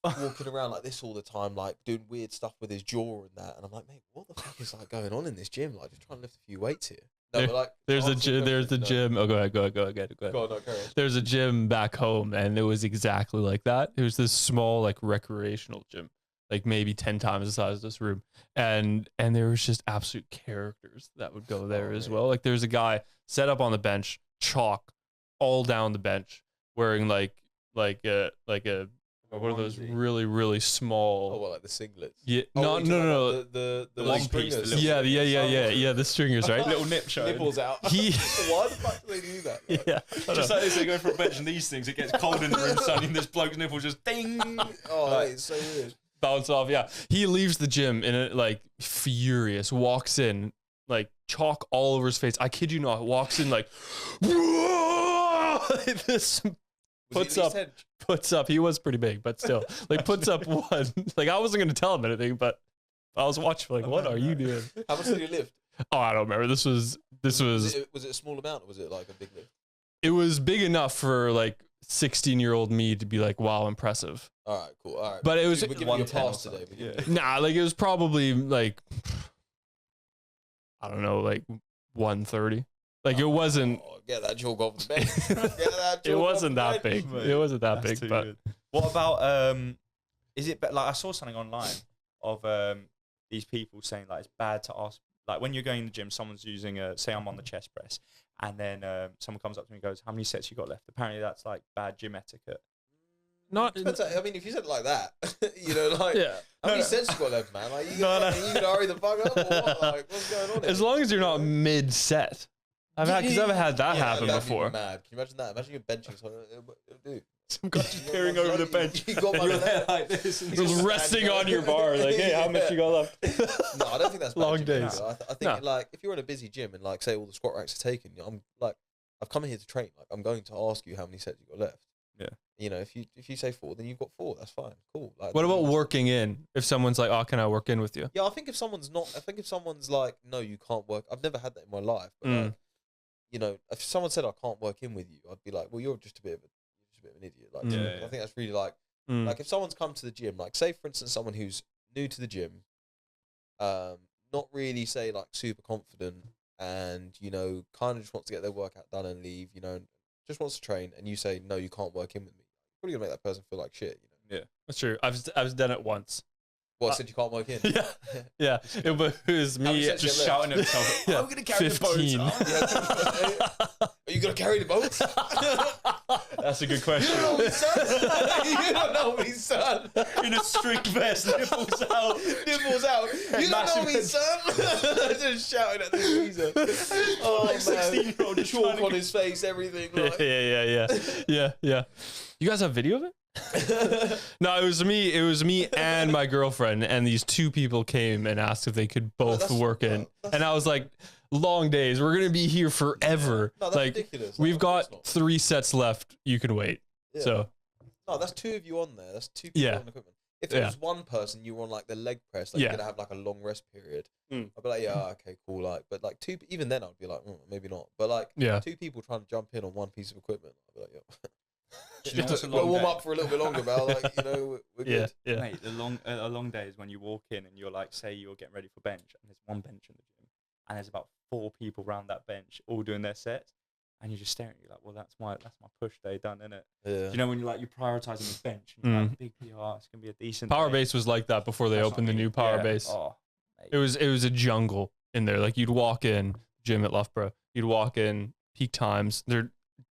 walking around like this all the time, like doing weird stuff with his jaw and that. And I'm like, mate, what the fuck is like going on in this gym? Like, just trying to lift a few weights here. No, There- but like, There's to a answer your gym. There's the question, no. gym. Oh, go ahead. Go Go on, no, carry on. There's a gym back home, and it was exactly like that. It was this small, like recreational gym, like maybe 10 times the size of this room, and there was just absolute characters that would go there as well. Like there's a guy set up on the bench, chalk all down the bench, wearing like a what are those onesie. really small? Oh, well, like the singlets. Yeah, Oh, no, what, no, you're no, talking no. about The The one stringers. piece, the little Yeah, the stringers, right? Little nip show. Nipples out. He- Why the fuck do they do that? Like, Yeah, Just like this, they go for a bench and these things. It gets cold in the room suddenly, and this bloke's nipple just ding. Oh, Like, it's so weird. bounce off. Yeah, he leaves the gym in it like furious. Walks in like chalk all over his face. I kid you not. Walks in like this. Was Puts he at up, least puts up. He was pretty big, but still, like puts up one. Like I wasn't gonna tell him anything, but I was watching. Like, what are you doing? How much did you lift? Oh, I don't remember. This was. Was it a small amount or was it like a big lift? It was big enough for like 16-year-old me to be like, wow, impressive. All right, cool. All right. But it was- We're giving you a 110 or pass today. something, We're yeah. giving you- Nah, like it was probably like I don't know, like 130. Like it wasn't. Oh, get that chalk off the bench. Get that It chalk wasn't off that the bench. big. It wasn't that That's big, too but good. What about is it like I saw something online of these people saying like it's bad to ask, like when you're going to the gym, someone's using say I'm on the chest press and then someone comes up to me and goes, how many sets you got left? Apparently that's like bad gym etiquette. not. Depends, I mean, if you said it like that, you know, like, Yeah. how many No. sets you got left, man? Like, you No, gonna, no. you gonna hurry the fuck up or what? Like, what's going on here? As long as you're not mid-set. I've had that Yeah, happen that'd be before. Mad. Can you imagine that? Imagine you're benching something. Dude, Some guy just You got peering one over the leg, bench. you got and one you're there leg. like this. And Just resting on your bar, like, hey, how much you got left? No, I don't think that's bad Long gym days. etiquette. I think No. like if you're in a busy gym and like say all the squat racks are taken, I'm like, I've come here to train. Like I'm going to ask you how many sets you got left. Yeah. You know, if you say 4, then you've got 4. That's fine. Cool. Like, What about that's- working in? If someone's like, oh, can I work in with you? Yeah, I think if someone's like, no, you can't work. I've never had that in my life, but Mm. like, you know, if someone said I can't work in with you, I'd be like, well, you're just a bit of an idiot. Like, Yeah, I think that's really like, Mm. like if someone's come to the gym, like say for instance, someone who's new to the gym, not really say like super confident, and you know, kind of just wants to get their workout done and leave, you know, and just wants to train, and you say no, you can't work in with me. Probably gonna make that person feel like shit. You know, That's true. I've done it once. what said you can't work in? Yeah, yeah. It was How many me sets you just have left? shouting at himself. Yeah, I'm gonna carry the boat. 15. Are you gonna carry the boat? That's a good You question. don't know me, son. You don't know me, son. In a string vest, nipples out. Nipples out. You don't know Massive me, head. son. Just shouting at the geezer. Oh, Like man. 16-year-old just Chalk trying to on his face, everything. Like. yeah. You guys have video of it? No, it was me and my girlfriend, and these two people came and asked if they could both that's- work in, that's- and I was like, long days, we're gonna be here forever. No, that's like ridiculous. we've Of course got not. 3 sets left, you can wait. Yeah. So No, that's 2 of you on there. That's 2 people Yeah. on the equipment. If it Yeah. was one person, you were on like the leg press, like Yeah. you're gonna have like a long rest period. Mm. I'd be like, yeah, okay, cool. Like, but like 2, even then, I'd be like, maybe not. But like, yeah, 2 people trying to jump in on one piece of equipment, I'd be like, yo, You know what's a we'll long warm day? up for a little bit longer, Val. Like, you know, we're yeah, good. yeah. Mate, a long day is when you walk in and you're like, say you're getting ready for bench, and there's one bench in the gym, and there's about 4 people around that bench all doing their sets, and you're just staring at you like, well, that's my push day done, innit? Yeah. Do you know when you're prioritizing the bench and you're like, big PR, it's gonna be a decent Power day. base was like that before they That's what opened I the mean. new power Yeah. base. Oh, mate. It was a jungle in there. Like you'd walk in gym at Loughborough, you'd walk in peak times. There,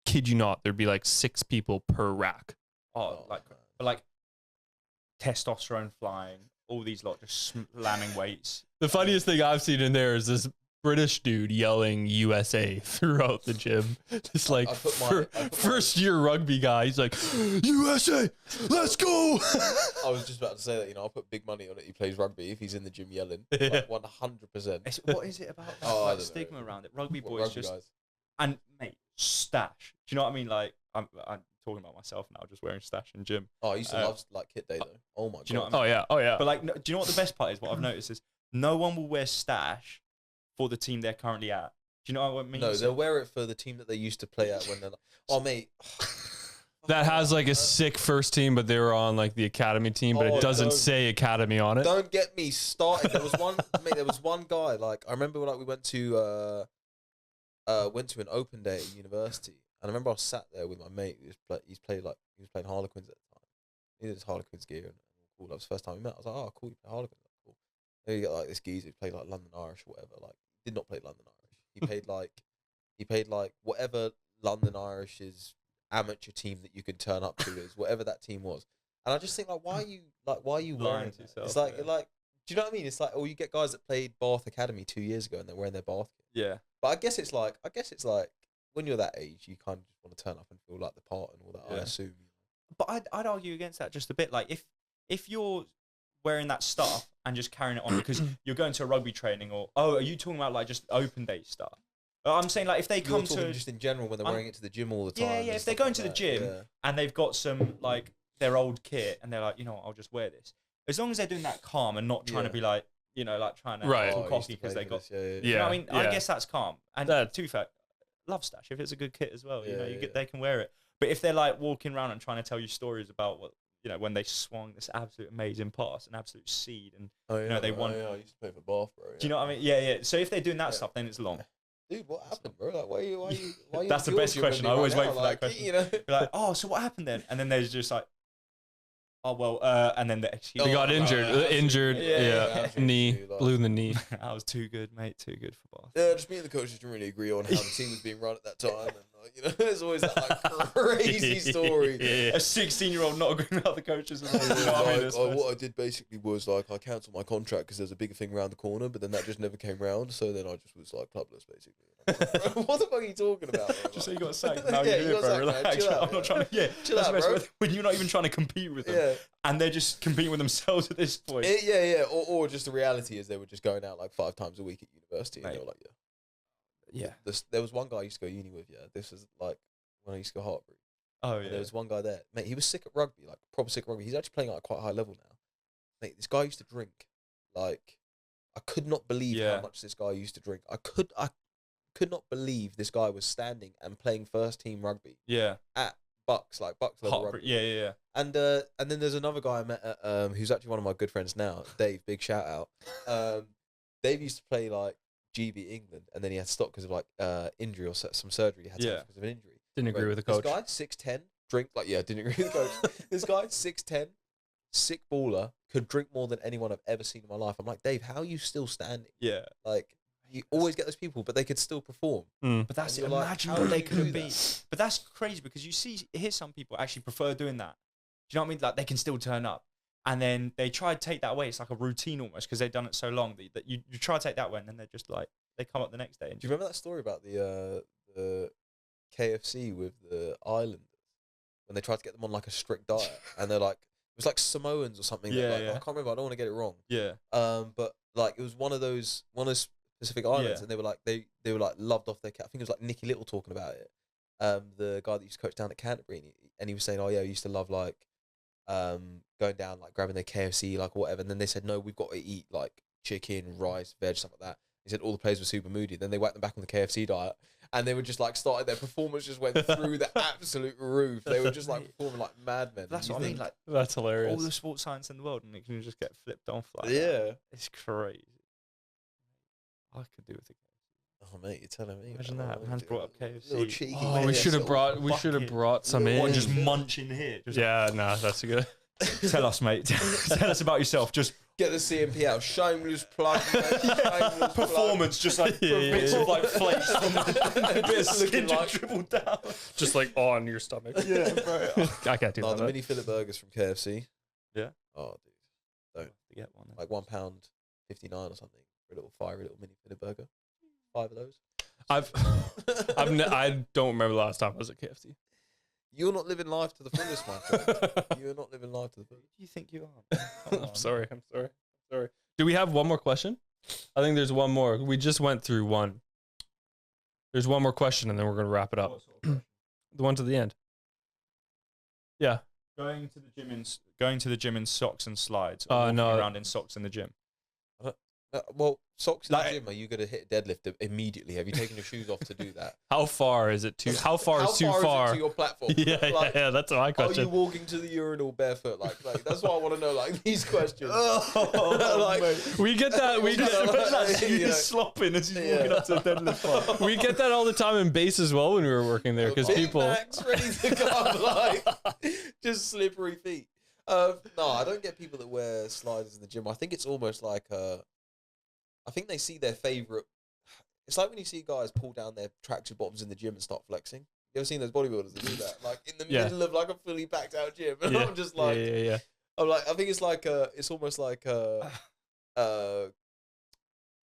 kid you not, there'd be like 6 people per rack. But like testosterone flying, all these lot just slamming weights. The funniest thing I've seen in there is this British dude yelling USA throughout the gym. Just like I put my- first year rugby guy. He's like, USA, let's go. I was just about to say that, you know, I'll put big money on it. He plays rugby if he's in the gym yelling. Like 100%. What is it about that Oh, I like, don't stigma know. around it? Rugby What boys rugby just guys? and mate stash. Do you know what I mean? Like I'm talking about myself now, just wearing stash in gym. Oh, I used to love like kit day though. Oh my god. Do you know what I mean? Oh yeah. But like, do you know what the best part is? What I've noticed is no one will wear stash for the team they're currently at. Do you know what I mean? No, they'll wear it for the team that they used to play at when they're like, oh mate. That has like a sick first team, but they were on like the academy team, but Oh, it doesn't don't- say academy on it. Don't get me started. There was one mate, there was one guy, like I remember like we went to an open day at university. And I remember I was sat there with my mate he was playing Harlequins at the time. He had his Harlequins gear and cool. That was the first time we met. I was like, oh cool, you play Harlequins, that's cool. Then you get like this geezer who played like London Irish or whatever. Like did not play London Irish. He played like whatever London Irish's amateur team that you could turn up to is, whatever that team was. And I just think like why are you Lying wearing to that? yourself, It's like yeah. like do you know what I mean? It's like, or you get guys that played Bath Academy 2 years ago and they're wearing their Bath kit. Yeah. But I guess it's like when you're that age, you kind of just want to turn up and feel like the part and all that. I Yeah. assume. But I'd argue against that just a bit. Like if you're wearing that stuff and just carrying it on because you're going to a rugby training or are you talking about like just open day stuff? I'm saying like if they You're come talking to just in general when they're I'm- wearing it to the gym all the time. yeah, and if they're stuff going like to the that, gym yeah. and they've got some like their old kit and they're like, you know what, I'll just wear this. As long as they're doing that calm and not trying to Yeah. be like, you know, like trying to Right. act Oh, all I used cocky to because play they for got. this, yeah. You know what I mean? I Yeah. guess that's calm. And That- to be fair, love stash if it's a good kit as well. You know, Yeah, yeah. they can wear it. But if they're like walking around and trying to tell you stories about what you know when they swung this absolute amazing pass, an absolute seed, and Oh yeah, know, they bro. won- Oh, yeah, I used to play for Bath, bro. do you know what I mean? Yeah. So if they're doing that Yeah. stuff, then it's long. Dude, what happened, bro? Like, why are you That's the best question. I always wait for that question. You know. Be like, oh, so what happened then? And then there's just like, oh well, and then the excuse. He got injured. Injured. Yeah, Knee. absolutely, like- Blew the knee. I was too good, mate. Too good for Bath. Yeah, just me and the coaches didn't really agree on how the team was being run at that time, and like, you know, there's always that like crazy story. Yeah. A 16-year-old not agreeing with the coaches. And all, It you know what I mean? was It's like, nice. what I did basically was like I cancelled my contract because there's a bigger thing around the corner, but then that just never came round. So then I just was like clubless basically. And I was like, what the fuck are you talking about? Bro? Just say Like- you got sacked. Now Yeah, you do you it, got bro. sacked, man. Relax. Chill out, I'm not yeah. trying to. Chill let's out, mess bro. with- when you're not even trying to compete with them, Yeah. and they're just competing with themselves at this point. Yeah. Or just the reality is they were just going out like 5 times a week at university, and they Mate. were like, yeah. There was one guy I used to go uni with. Yeah, this was like when I used to go Hartbury. Oh And yeah. there was one guy there, mate. He was sick at rugby, like proper sick at rugby. He's actually playing at a quite high level now, mate. This guy used to drink. Like, I could not believe Yeah. how much this guy used to drink. I could not believe this guy was standing and playing first team rugby Yeah. at Bucks level Hartbury. rugby. Yeah. And then there's another guy I met at, who's actually one of my good friends now, Dave. Big shout out. Dave used to play like GB England, and then he had to stop because of like injury or some surgery he had to have because of an injury. Didn't agree with the coach. This guy 6'10", drink like didn't agree with the coach. This guy 6'10", sick baller, could drink more than anyone I've ever seen in my life. I'm like, Dave, how are you still standing? Yeah. Like, you always get those people, but they could still perform. But that's And it. you're like, Imagine how what do they you could do be. that? But that's crazy because hear some people actually prefer doing that. Do you know what I mean? Like they can still turn up, and then they try to take that away. It's like a routine almost because they've done it so long that you try to take that away, and then they're just like they come up the next day. And Do you remember that story about the KFC with the Islanders when they tried to get them on like a strict diet, and they're like, it was like Samoans or something. Yeah, like, yeah. I can't remember. I don't want to get it wrong. yeah, But like it was one of those specific islands, Yeah. and they were like they were like loved off their cat. I think it was like Nicky Little talking about it. The guy that used to coach down at Canterbury, and he was saying, oh yeah, he used to love like going down like grabbing their KFC like whatever. And then they said, no, we've got to eat like chicken, rice, veg, stuff like that. He said all the players were super moody. Then they whacked them back on the KFC diet, and they were just like started. Their performance just went through the absolute roof. They were just like performing like madmen. that's You what I mean. think- Like That's all hilarious. the sports science in the world, and it can just get flipped off like that. yeah. It's crazy. I could do with it. Oh mate, you're telling me. Imagine man. that. Man's brought up KFC. Little cheeky Oh, we KFC. should have brought some in. One just munching here. Just Yeah, no, that's good. tell us, mate. Tell us about yourself. Just Get the CMP out. Shameless plug. Mate. Shameless plug. performance, just like bits of like flakes from the bit of skin Looking like- just dribbled down. Just like on your stomach. Yeah, bro. I can't do No, the that. mini fillet burgers from KFC. Yeah. Oh, dude. Don't. To get one. Like £1.59 or something for a little fiery little mini fillet burger. 5 of those. I don't remember the last time I was at KFC. You're not living life to the fullest, my friend. You're not living life to the fullest. You think you are? Come on. I'm sorry. Do we have one more question? I think there's one more. We just went through one. There's one more question, and then we're gonna wrap it up. What sort of question? The one to the end. Yeah. Going to the gym in socks and slides. Or walking no. around in socks in the gym. Well, socks in Like- the gym, are you going to hit a deadlift immediately? Have you taken your shoes off to do that? How far is it too? How far is too Is far? it to your platform? Yeah, Like, yeah, that's my Are question. you walking to the urinal barefoot? Like that's what I want to know. Like these questions. Like- mate. We get that. We get You know. slopping as he's walking up to the deadlift bar. we get that all the time in base as well when we were working there because Big people. Macs ready to go, like just slippery feet. No, I don't get people that wear sliders in the gym. I think it's almost like I think they see their favorite. It's like when you see guys pull down their tracksuit bottoms in the gym and start flexing. You ever seen those bodybuilders that do that? Like in the Yeah. middle of like a fully packed out gym, and Yeah. I'm just like, yeah. I'm like, I think it's like it's almost like kind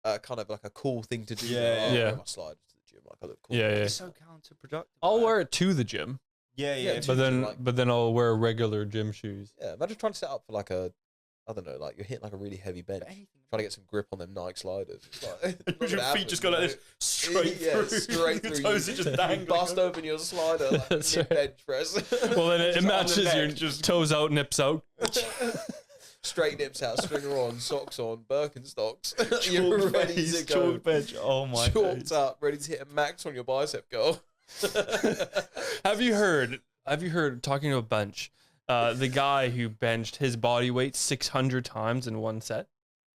of like a cool thing to do. Yeah, Like, yeah. I wear my sliders to the gym, like I look cool. Yeah, It's so counterproductive. I'll right? wear it to the gym, Yeah, Yeah, yeah. to- but then I'll wear regular gym shoes. Yeah, imagine trying to set up for like I don't know, like you're hitting like a really heavy bench, trying to get some grip on them Nike sliders. It's like, not Your gonna happen, feet just go like you this, know? straight Yeah, through. straight Your through. toes are just You dangling. bust open your slider like That's right. mid-bench press. Well, then it Just on the matches your neck, just- toes out, nips out. Straight nips out, stringer on, socks on, Birkenstocks. You're ready to go. Chalk bench. Oh my Chalked days. up, ready to hit a max on your bicep, girl. Have you heard? Talking to a bench, the guy who benched his body weight 600 times in one set?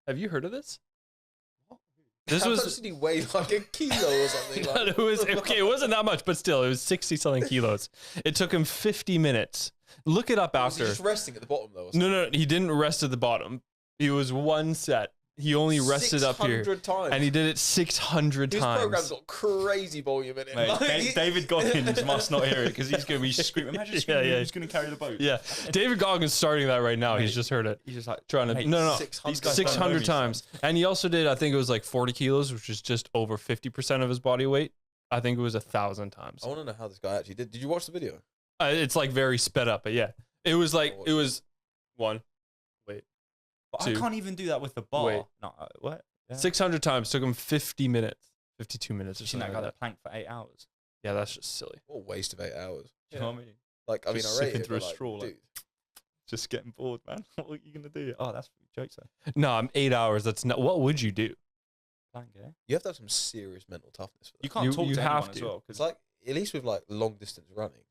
Have you heard of this? This How much was did he weigh? Like a kilo or something? Like, it was okay. It wasn't that much, but still, it was 60 something kilos. It took him 50 minutes. Look it up was he after. just resting at the bottom though? Or No, he didn't rest at the bottom. He was one set. He only rested up here, 600 times. and he did it 600 His program's times. got crazy volume in it. Mate, Like, David Goggins must not hear it because he's going to be screaming. Imagine screaming, who's going to carry the boat? Yeah, David Goggins starting that right now. He's Mate, just heard it. He's just like Trying to mate, no. 600 these guys don't know 600 me, times. And he also did, I think it was like 40 kilos, which is just over 50% of his body weight. I think it was 1,000 times. I want to know how this guy actually did. Did you watch the video? It's like very sped up, but yeah. It was like, watched it was one, But I Two. can't even do that with the bar. Wait. No, what? Yeah. 600 times. Took him 50 minutes, 52 minutes or I've seen something that guy like that planked for 8 hours. Yeah, that's just silly. What a waste of 8 hours. Do you know what I mean? Like, I mean, Just I rate sipping it, through but a like, straw, like- dude, Just getting bored, man. What are you going to do? Oh, that's jokes though. No, I'm 8 hours. That's not, what would you do? Plank, yeah? you have to have some serious mental toughness for that. You can't You- talk you to have anyone as to. well. It's Because like, at least with like long distance running,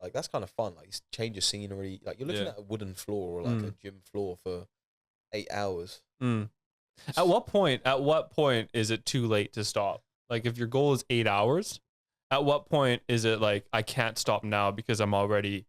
like that's kind of fun. Like, you change your scenery. Like, you're looking Yeah. at a wooden floor or like a gym floor for 8 hours. Mm. At what point is it too late to stop? Like if your goal is 8 hours, at what point is it like, I can't stop now because I'm already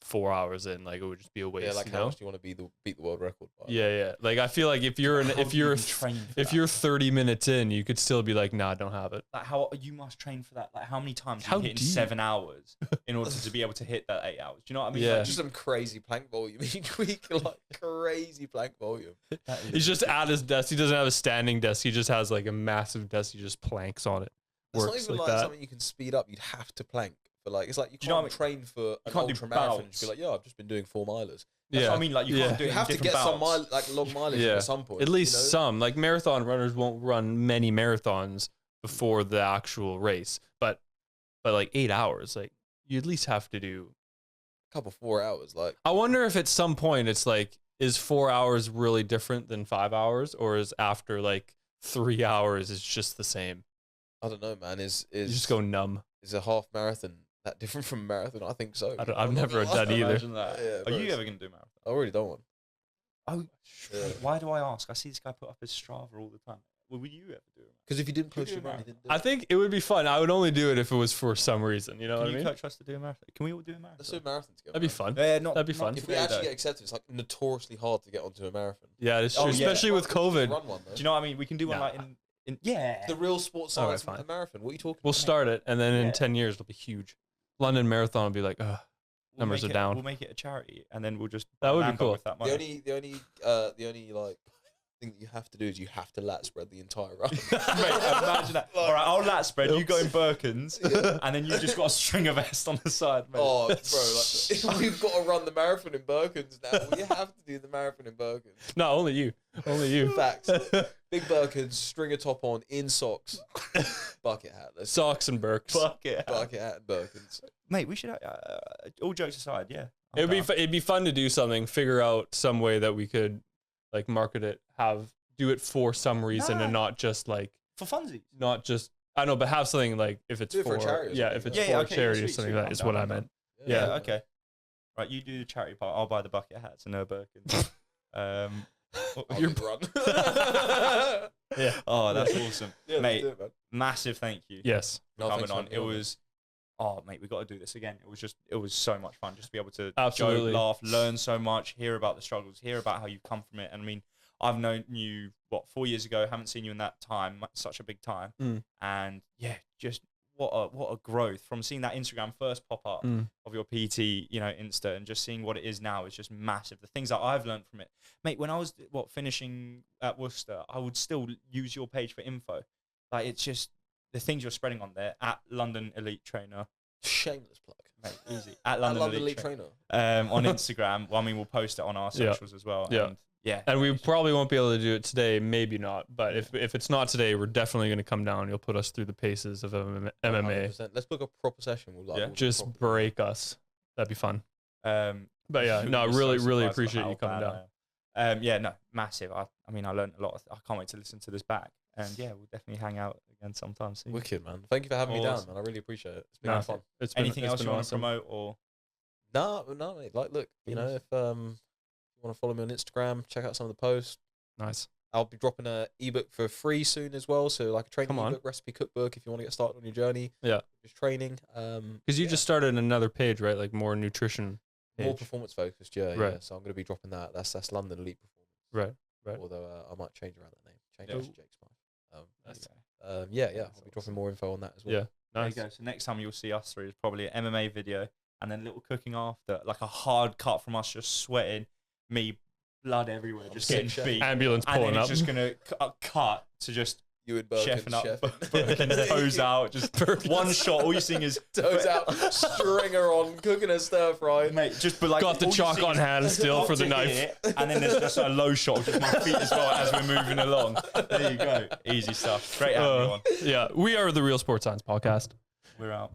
4 hours in? Like it would just be a waste. Yeah, like you how know? much do you want to beat the world record by? Yeah. Like I feel like if you're how do you even train for if that? you're 30 minutes in, you could still be like, nah, I don't have it. Like how you must train for that. Like how many times How you hit in do you? 7 hours in order to be able to hit that 8 hours? Do you know what I mean? Yeah. Like, Just some crazy plank volume each week. Like, crazy plank volume. that is He's just at his desk. He doesn't have a standing desk. He just has like a massive desk. He just planks on it. It's not Works even like like that. something you can speed up. You'd have to plank. But like, it's like you Do you know can't what train for an can't do ultra marathon. And bouts. just be like, yeah, I've just been doing 4 milers. That's Yeah. what I mean. Like you Yeah. can't do it You in have to different get some bouts. like long mileage Yeah. at some point. At least you know? some. Like marathon runners won't run many marathons before the actual race, but like 8 hours, like you at least have to do. Couple 4 hours. Like, I wonder if at some point it's like, is 4 hours really different than 5 hours, or is after like 3 hours it's just the same? I don't know, man. Is You just go numb. is a half marathon that different from a marathon? I think so. I've I'm not never gonna done lie. either. Imagine that. Yeah, Are bro, you it's- ever going to do a marathon? I already done one. Oh, Yeah. why do I ask? I see this guy put up his Strava all the time. Will you ever do it? Because if you didn't Could post you your do a run, you marathon? didn't do it. I think it would be fun. I would only do it if it was for some reason. You know Can what I you mean? coach us to do a marathon? Can we all do a marathon? Let's do a marathon together. That'd be man. fun. Yeah, not, That'd be fun. If we today, actually though. get accepted, it's like notoriously hard to get onto a marathon. Yeah, it's Oh, true. yeah. Especially with COVID. Run one, though. Do you know what I mean? We can do one Nah. like in yeah. The real sports All right, science fine. marathon. What are you talking We'll about? start it, and then Yeah. in 10 years it'll be huge. London Marathon will be like, numbers make are it- down. We'll make it a charity, and then we'll just That buy would be Lambo cool. with that The money. only like thing that you have to do is you have to lat spread the entire run. Mate, imagine that. All right, I'll lat spread. You go in Birkins, and then you just got a string of vest on the side, mate. Oh, bro, like, we've got to run the marathon in Birkins now. We have to do the marathon in Birkins. No, only you. Only you. Facts. Big Birkins, stringer top on, in socks, bucket hat. Let's Socks and Birks. Bucket. bucket hat and Birkins. Mate, we should. All jokes aside, yeah. It'd be fun to do something. Figure out some way that we could like market it. Do it for some reason and not just like for funsies. not just I know, but have something like if it's Do it for for a charity or yeah, something, if it's yeah. for Yeah, a okay, charity or sweet, something sweet. like that is I'm what down, I I'm meant. Yeah, Yeah. okay. Right, you do the charity part. I'll buy the bucket hats and no Birkins. Your run. Yeah. Oh, that's awesome, Yeah, let's mate. do it, man. Massive thank you Yes. No, for thanks coming for on. having me It was, oh mate, we got to do this again. It was so much fun just to be able to Absolutely. joke, laugh, learn so much, hear about the struggles, hear about how you've come from it. And I mean, I've known you 4 years ago. Haven't seen you in that time, such a big time. And yeah, just what a growth from seeing that Instagram first pop up of your PT, Insta, and just seeing what it is now is just massive. The things that I've learned from it, mate. When I was finishing at Worcester, I would still use your page for info. Like it's just the things you're spreading on there at London Elite Trainer. Shameless plug. Mate, easy. At London, Elite Trainer. On Instagram. Well, I mean, we'll post it on our socials as well. Yeah. And yeah. And we probably won't be able to do it today, maybe not. But if it's not today, we're definitely going to come down. You'll put us through the paces of MMA. 100%. Let's book a proper session. We'll Yeah. we'll Just proper- break us. That'd be fun. But yeah, no, you're so really surprised at appreciate how you coming bad down. I am. Yeah, no, massive. I mean, I learned a lot. I can't wait to listen to this back. And yeah, we'll definitely hang out again sometime soon. Wicked, man. Thank you for having me down, Awesome. man. I really appreciate it. It's been No, fun. It's been, Anything it's else been you want awesome. to promote or? No, mate. Like, look, if you want to follow me on Instagram, check out some of the posts. Nice. I'll be dropping a ebook for free soon as well. So like a training Come on. ebook, recipe cookbook, if you want to get started on your journey. Yeah. Just training. Because you just started another page, right? Like more nutrition more page. performance focused, yeah. Right. Yeah. So I'm going to be dropping that. That's London Elite Performance. Right. Although I might change around that name. Change Yeah. it to Jake Smythe. Nice. Yeah. That's I'll be dropping more info on that as well. Yeah. There Nice. you go. So next time you'll see us three is probably an MMA video and then little cooking after, like a hard cut from us just sweating, me blood everywhere, just Sick getting chef. beat. Ambulance And then pulling it's up. just gonna cut to just You and chefing up, chefing. Birkin toes out, just one shot. All you sing is Toes out, stringer on, cooking a stir fry. mate, just but like Got the all you chalk see on is hand still up for the to knife. here, and then there's just a low shot of just my feet as well as we're moving along. There you go, easy stuff. Great having you on. Yeah, we are the Real Sports Science Podcast. We're out.